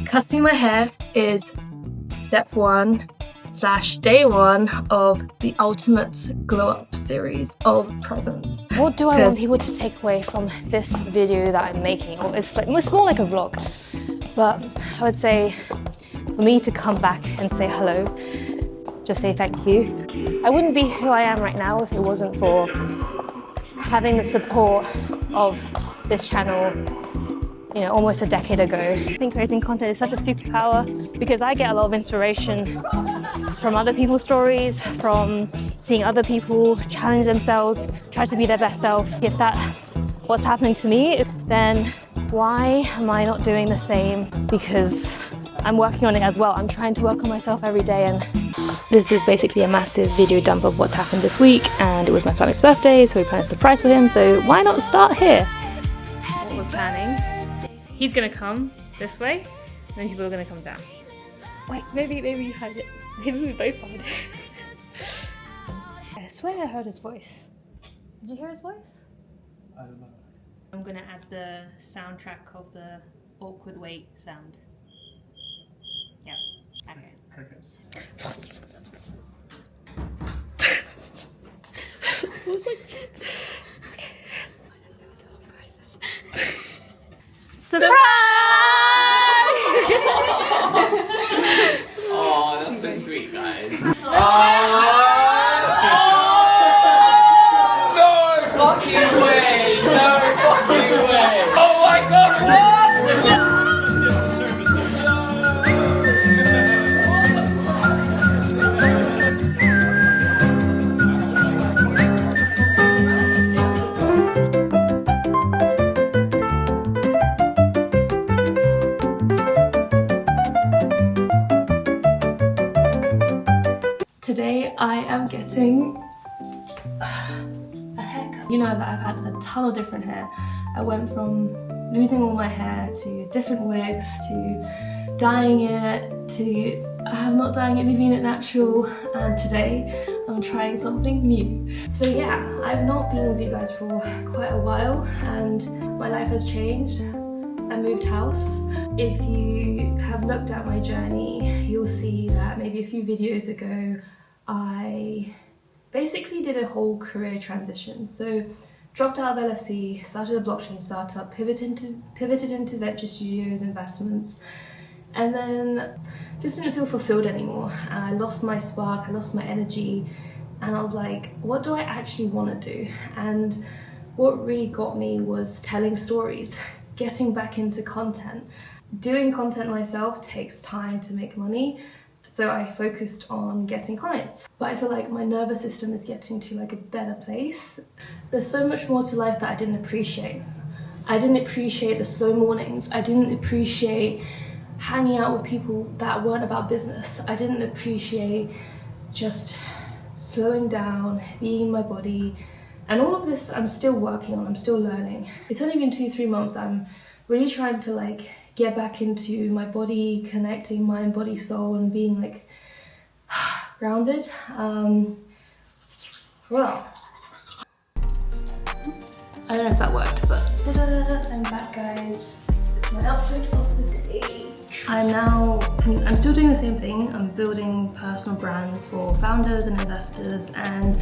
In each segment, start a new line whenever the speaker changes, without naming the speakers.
Cutting my hair is step 1 / day 1 of the ultimate glow up series of presents.
What do I want people to take away from this video that I'm making? Or it's more like a vlog, but I would say for me to come back and say hello, just say thank you. I wouldn't be who I am right now if it wasn't for having the support of this channel, you know, almost a decade ago. I think creating content is such a superpower because I get a lot of inspiration from other people's stories, from seeing other people challenge themselves, try to be their best self. If that's what's happening to me, then why am I not doing the same? Because I'm working on it as well. I'm trying to work on myself every day, and this is basically a massive video dump of what's happened this week, and it was my flatmate's birthday, so we planned a surprise for him, so why not start here? What we're planning, he's gonna come this way, and then people are gonna come down. Wait, maybe you hide it. Maybe we both hide it. I swear I heard his voice. Did you hear his voice?
I don't know.
I'm gonna add the soundtrack of the awkward wait sound. Yep. Okay.
Crickets.
I was like, shit. Okay. I don't know what this process. Surprise!
Oh, that's so sweet, guys. No fucking way! No fucking way! Oh my god, what?
Today I am getting a haircut. You know that I've had a ton of different hair. I went from losing all my hair to different wigs to dyeing it to not dyeing it, leaving it natural, and today I'm trying something new. So yeah, I've not been with you guys for quite a while and my life has changed. I moved house. If you have looked at my journey, you'll see that maybe a few videos ago I basically did a whole career transition. So dropped out of LSE, started a blockchain startup, pivoted into venture studios, investments, and then just didn't feel fulfilled anymore. I lost my spark, I lost my energy, and I was like, what do I actually want to do? And what really got me was telling stories, getting back into content. Doing content myself takes time to make money, so I focused on getting clients. But I feel like my nervous system is getting to like a better place. There's so much more to life that I didn't appreciate. I didn't appreciate the slow mornings. I didn't appreciate hanging out with people that weren't about business. I didn't appreciate just slowing down, being in my body. And all of this I'm still working on, I'm still learning. It's only been 2-3 months that I'm really trying to like get back into my body, connecting mind, body, soul, and being like grounded. Well, I don't know if that worked, but ta-da, I'm back, guys. It's my outfit of the day. I'm still doing the same thing. I'm building personal brands for founders and investors, and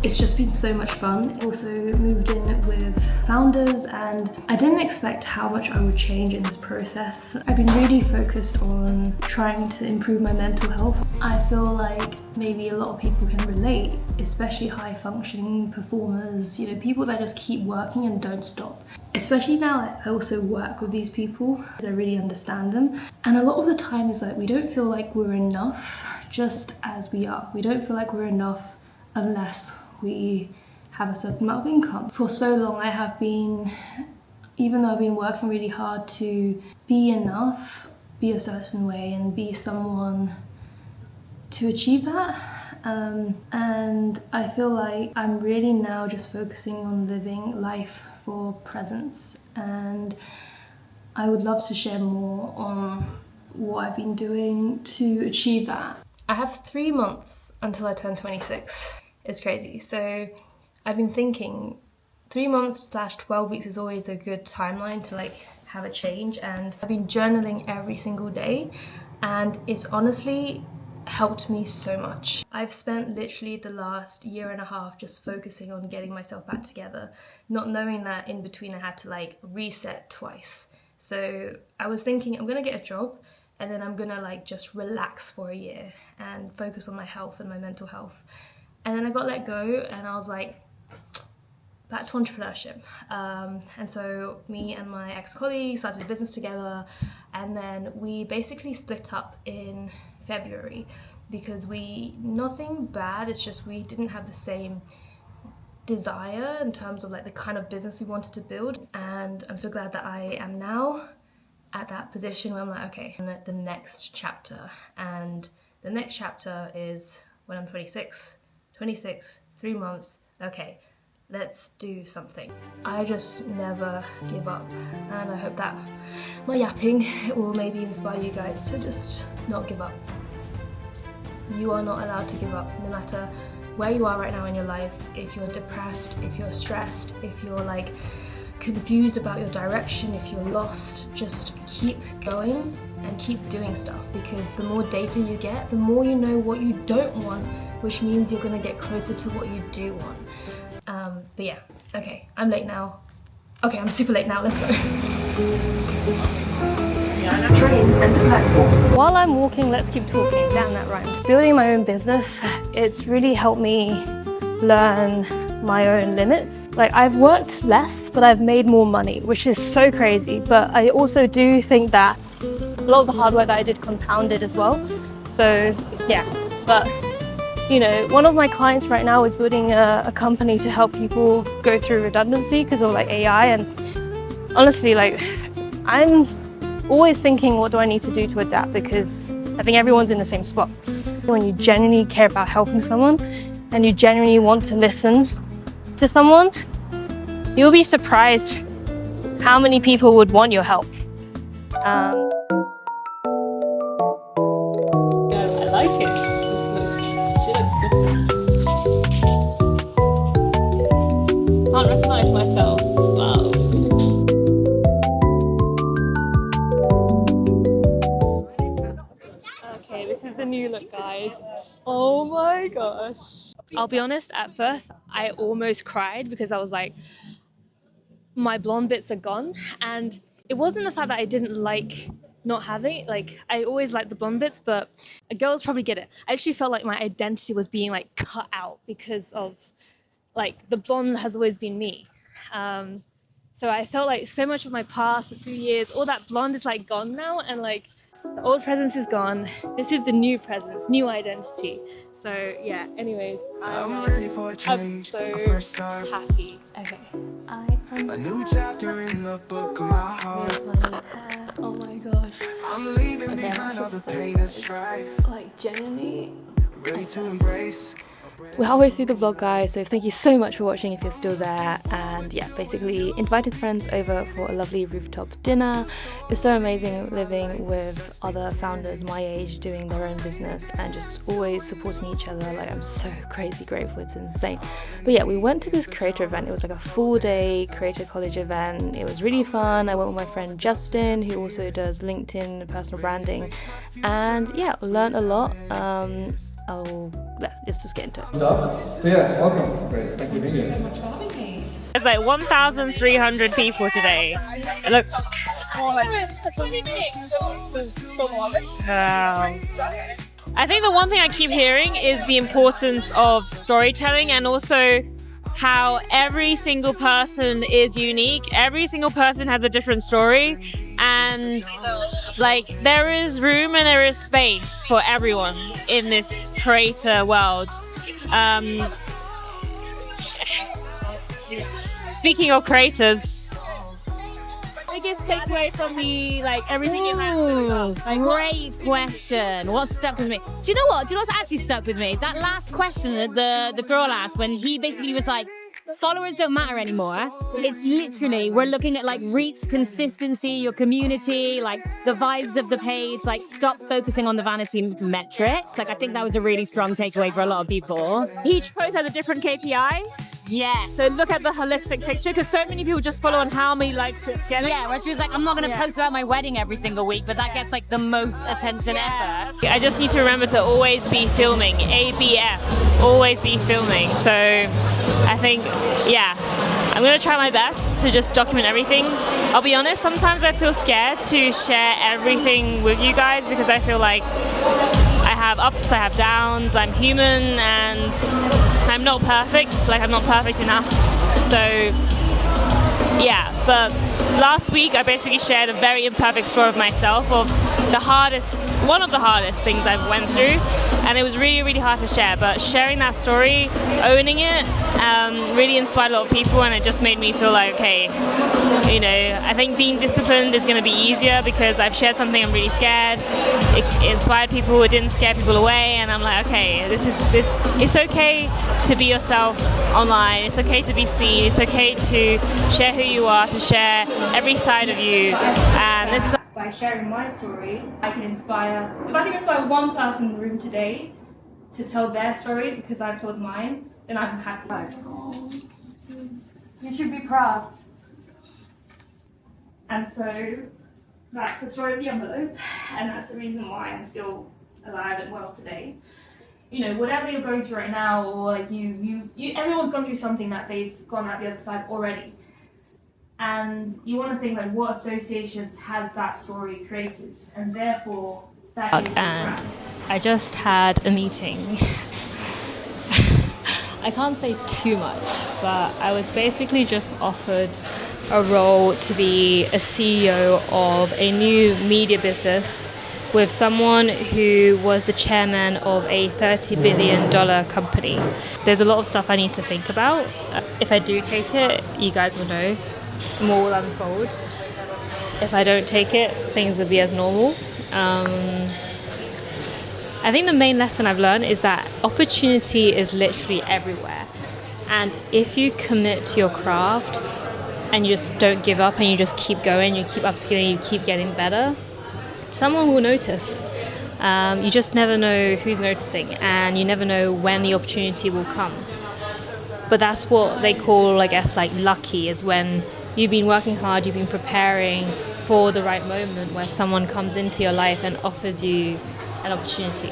it's just been so much fun. Also moved in with founders, and I didn't expect how much I would change in this process. I've been really focused on trying to improve my mental health. I feel like maybe a lot of people can relate, especially high functioning performers, you know, people that just keep working and don't stop. Especially now that I also work with these people, I really understand them. And a lot of the time is like we don't feel like we're enough just as we are. We don't feel like we're enough unless we have a certain amount of income. For so long I have been, even though I've been working really hard to be enough, be a certain way and be someone to achieve that, and I feel like I'm really now just focusing on living life for presence, and I would love to share more on what I've been doing to achieve that. I have 3 months until I turn 26. It's crazy. So I've been thinking 3 months / 12 weeks is always a good timeline to like have a change, and I've been journaling every single day, and it's honestly helped me so much. I've spent literally the last year and a half just focusing on getting myself back together, not knowing that in between I had to like reset twice. So I was thinking I'm gonna get a job and then I'm gonna like just relax for a year and focus on my health and my mental health. And then I got let go and I was like, back to entrepreneurship. And so me and my ex-colleague started a business together, and then we basically split up in February because nothing bad, it's just we didn't have the same desire in terms of like the kind of business we wanted to build. And I'm so glad that I am now at that position where I'm like, okay, I'm at the next chapter. And the next chapter is when I'm 26, 3 months, okay, let's do something. I just never give up, and I hope that my yapping will maybe inspire you guys to just not give up. You are not allowed to give up, no matter where you are right now in your life. If you're depressed, if you're stressed, if you're like confused about your direction, if you're lost, just keep going and keep doing stuff, because the more data you get, the more you know what you don't want, which means you're gonna get closer to what you do want. But yeah, okay, I'm late now. Okay, I'm super late now, let's go.
While I'm walking, let's keep talking. Damn, that rhymed. Building my own business, it's really helped me learn my own limits. Like, I've worked less, but I've made more money, which is so crazy. But I also do think that a lot of the hard work that I did compounded as well. So yeah, but you know, one of my clients right now is building a company to help people go through redundancy because of like AI. And honestly, like, I'm always thinking, what do I need to do to adapt? Because I think everyone's in the same spot. When you genuinely care about helping someone and you genuinely want to listen to someone, you'll be surprised how many people would want your help.
I like it. She looks different. Can't recognise myself. Wow.
Okay, this is the new look, guys. Oh my gosh. I'll be honest, at first, I almost cried because I was like, my blonde bits are gone. And it wasn't the fact that I didn't like not having it. Like, I always liked the blonde bits, but girls probably get it. I actually felt like my identity was being like cut out because of like the blonde has always been me. So I felt like so much of my past, a few years, all that blonde is like gone now, and like the old presence is gone. This is the new presence, new identity. So yeah, anyways, I'm
ready for a change.
I'm so happy.
Okay, I am
A new chapter in the book of my heart.
my new hair. Oh my gosh.
I'm leaving
Okay,
behind
I
all the
should
pain
say
and strife.
like genuinely
Ready to embrace.
We're halfway through the vlog, guys, so thank you so much for watching if you're still there. And yeah, basically invited friends over for a lovely rooftop dinner. It's so amazing living with other founders my age doing their own business and just always supporting each other. Like, I'm so crazy grateful, it's insane. But yeah, we went to this creator event. It was like a full-day creator college event. It was really fun. I went with my friend Justin, who also does LinkedIn and personal branding, and yeah, learned a lot. Let's just get into it.
So yeah, welcome. Great, thank you for being here.
There's like 1,300 people today. Look. I think the one thing I keep hearing is the importance of storytelling, and also how every single person is unique. Every single person has a different story, and like there is room and there is space for everyone in this creator world. Speaking of creators, biggest takeaway from the everything you have.
Great question. What stuck with me? Do you know what? Do you know what's actually stuck with me? That last question that the girl asked when he basically was like, followers don't matter anymore. It's literally, we're looking at like reach, consistency, your community, like the vibes of the page, like stop focusing on the vanity metrics. Like, I think that was a really strong takeaway for a lot of people.
Each post has a different KPI.
Yes.
So look at the holistic picture, because so many people just follow on how many likes it's getting.
Yeah, where she was like, I'm not going to post about my wedding every single week, but that gets like the most attention ever.
I just need to remember to always be filming, ABF, always be filming. So I think, yeah, I'm gonna try my best to just document everything. I'll be honest, sometimes I feel scared to share everything with you guys because I feel like I have ups, I have downs, I'm human, and I'm not perfect, like I'm not perfect enough. So yeah, but last week I basically shared a very imperfect story of myself, of one of the hardest things I've went through, and it was really, really hard to share, but sharing that story, owning it, really inspired a lot of people, and it just made me feel like, okay, you know, I think being disciplined is going to be easier because I've shared something I'm really scared. It inspired people, it didn't scare people away, and I'm like, okay, it's okay to be yourself online, it's okay to be seen, it's okay to share who you are, to share every side of you, and this is
by sharing my story, I can inspire, if I can inspire one person in the room today to tell their story because I've told mine, then I'm happy. You should be proud. And so that's the story of the envelope, and that's the reason why I'm still alive and well today. You know, whatever you're going through right now, or like everyone's gone through something that they've gone out the other side already. And you want to think like what associations has that story created, and therefore that is
And I just had a meeting. I can't say too much, but I was basically just offered a role to be a CEO of a new media business with someone who was the chairman of a $30 billion company. There's a lot of stuff I need to think about. If I do take it, you guys will know. More will unfold. If I don't take it, things will be as normal. I think the main lesson I've learned is that opportunity is literally everywhere. And if you commit to your craft and you just don't give up and you just keep going, you keep upskilling, you keep getting better, someone will notice. You just never know who's noticing, and you never know when the opportunity will come. But that's what they call, I guess, like lucky, is when you've been working hard, you've been preparing for the right moment where someone comes into your life and offers you an opportunity.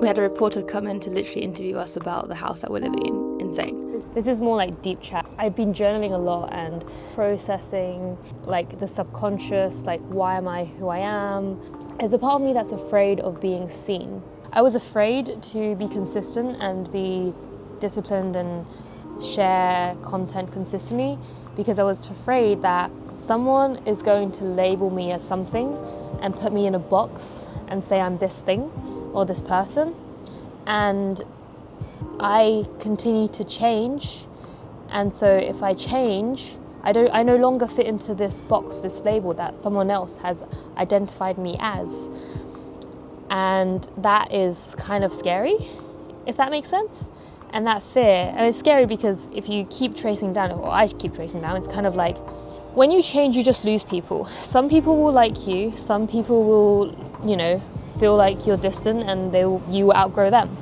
we had a reporter come in to literally interview us about the house that we're living in. Insane.
This is more like deep chat. I've been journaling a lot and processing like the subconscious, like why am I who I am? There's a part of me that's afraid of being seen. I was afraid to be consistent and be disciplined and share content consistently because I was afraid that someone is going to label me as something and put me in a box and say I'm this thing or this person. And I continue to change, and so if I change, I no longer fit into this box, this label that someone else has identified me as. And that is kind of scary, if that makes sense. And that fear, and it's scary because if you keep tracing down, or I keep tracing down, it's kind of like when you change, you just lose people. Some people will like you, some people will, you know, feel like you're distant and you will outgrow them.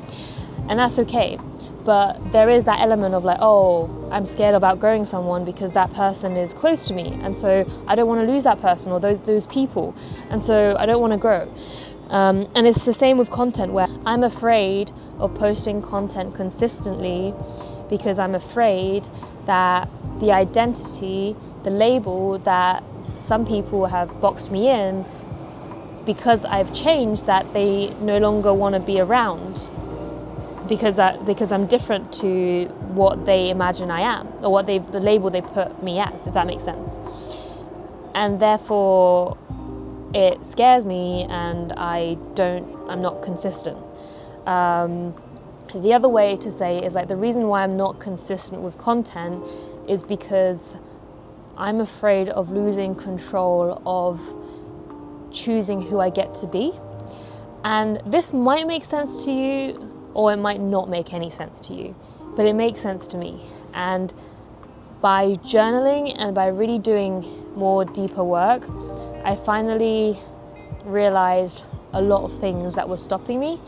And that's okay. But there is that element of like, oh, I'm scared of outgrowing someone because that person is close to me. And so I don't want to lose that person or those people. And so I don't want to grow. And it's the same with content, where I'm afraid of posting content consistently because I'm afraid that the identity, the label that some people have boxed me in, because I've changed, that they no longer want to be around because I'm different to what they imagine I am, or the label they put me as, if that makes sense. And therefore it scares me, and I'm not consistent. The other way to say is like the reason why I'm not consistent with content is because I'm afraid of losing control of choosing who I get to be. And this might make sense to you, or it might not make any sense to you, but it makes sense to me. And by journaling and by really doing more deeper work, I finally realized a lot of things that were stopping me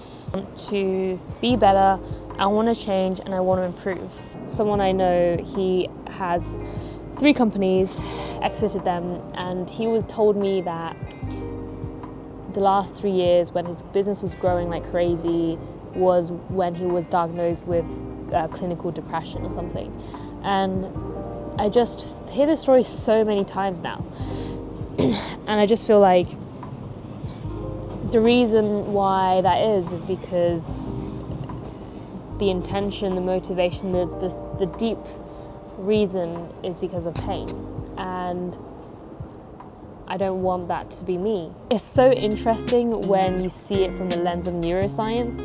to be better I want to change and I want to improve. Someone I know, he has 3 companies, exited them, and he told me that the last 3 years when his business was growing like crazy was when he was diagnosed with clinical depression or something. And I just hear this story so many times now. And I just feel like the reason why that is because the intention, the motivation, the deep reason is because of pain. And I don't want that to be me. It's so interesting when you see it from the lens of neuroscience,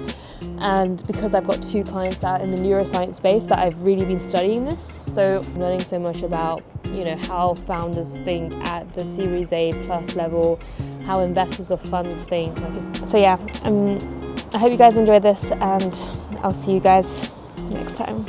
and because I've got 2 clients that are in the neuroscience space that I've really been studying this, so I'm learning so much about, you know, how founders think at the Series A plus level, how investors or funds think. So yeah, I hope you guys enjoyed this, and I'll see you guys next time.